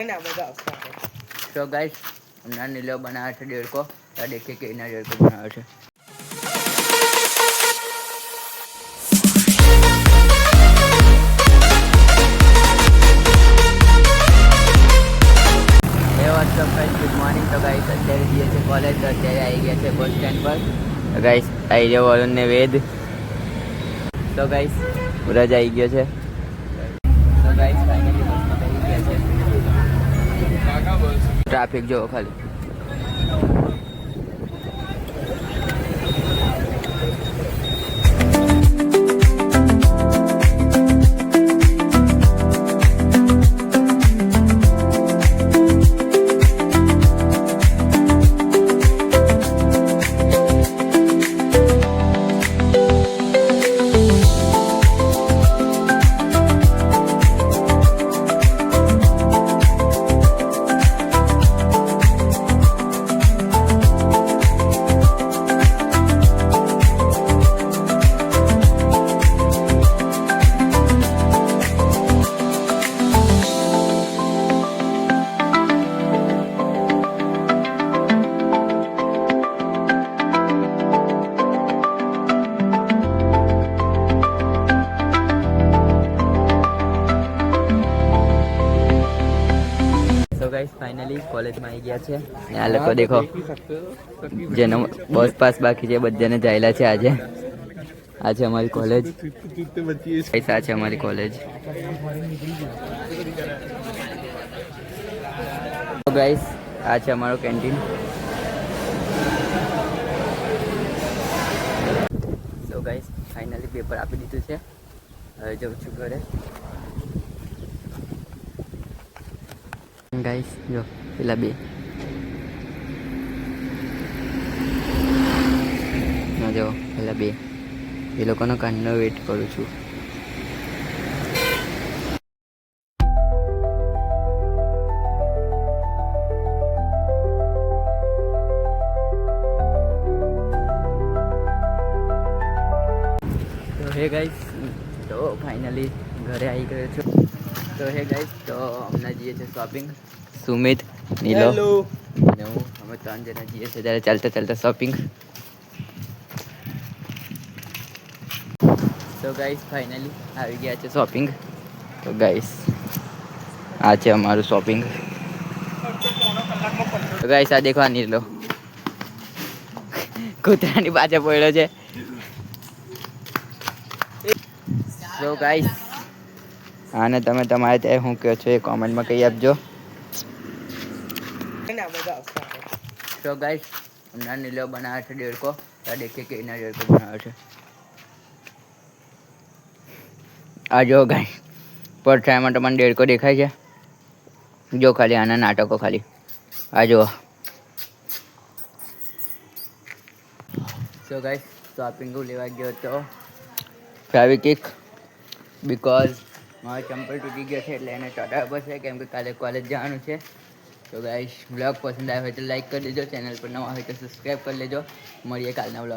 तो गाइस हमने नीलो बनाया है 1.5 को तो देखिए कि इन्हें 1.5 को बनाया है। Good morning. तो गाइस અત્યારે જઈએ છે કોલેજ, તો અત્યારે આવી ગયા છે બસ સ્ટેન્ડ પર। તો ગાइस આવી ગયો વરુણ ને વેદ। તો ગાइस પૂરજ આવી ગયો છે। તો ગાइस ફાઇનલી બસમાં બેસી ગયા છે। ટ્રાફિક જો ખાલી। गाइस फाइनली कॉलेज में आई गया छे ने आ लोग देखो जेनो बस पास बाकी छे बधाने जायला छे। आज हमारी कॉलेज ऐसा है हमारी कॉलेज। तो गाइस आज हमारो कैंटीन। तो गाइस फाइनली पेपर आपी दीधुं छे, हवे जाऊं छुं घरे। गाइस जो पेला बे जो पेला बे ये लोगों कांडनो वेट करूँ छू। तो हे गाइस तो फाइनली घरे आई गए छो। तो हे गाइस तो हमने जीए छे शॉपिंग। सुमित नीलो ने हूँ અમે 3 જણા જઈએ છીએ ત્યારે ચાલતા ચાલતા શોપિંગ। તો ગાઈસ ફાઇનલી આવી ગયા છે શોપિંગ। તો ગાઈસ આ છે અમારું શોપિંગ। તો ગાઈસ આ દેખો આ નીલો કૂતરાની પાછળ પડ્યો છે। તો ગાઈસ આને તમે તમારે ત્યાં શું કહો છો એ કોમેન્ટમાં કહી આપજો। तो गाइस हमने नीलो बनाया है 1.5 को तो देखिए कि इन्हें 1.5 को बनाया है। आ जो गाइस परछाई में तो मन 1.5 को देखाय छे जो खाली आना नाटको खाली आ जो। तो गाइस शॉपिंग को लेवा गयो तो फेविक्विक बिकॉज मारा चंपल तूटी गयो छे એટલે એને ચોટાડવા પડશે કેમ કે કાલે કોલેજ જવાનું છે। तो गाइस ब्लॉग पसंद आया हो तो लाइक कर दीजिए, चैनल पर नवा हो तो सब्सक्राइब कर लीजिए। મળીએ કાલના ब्लॉग।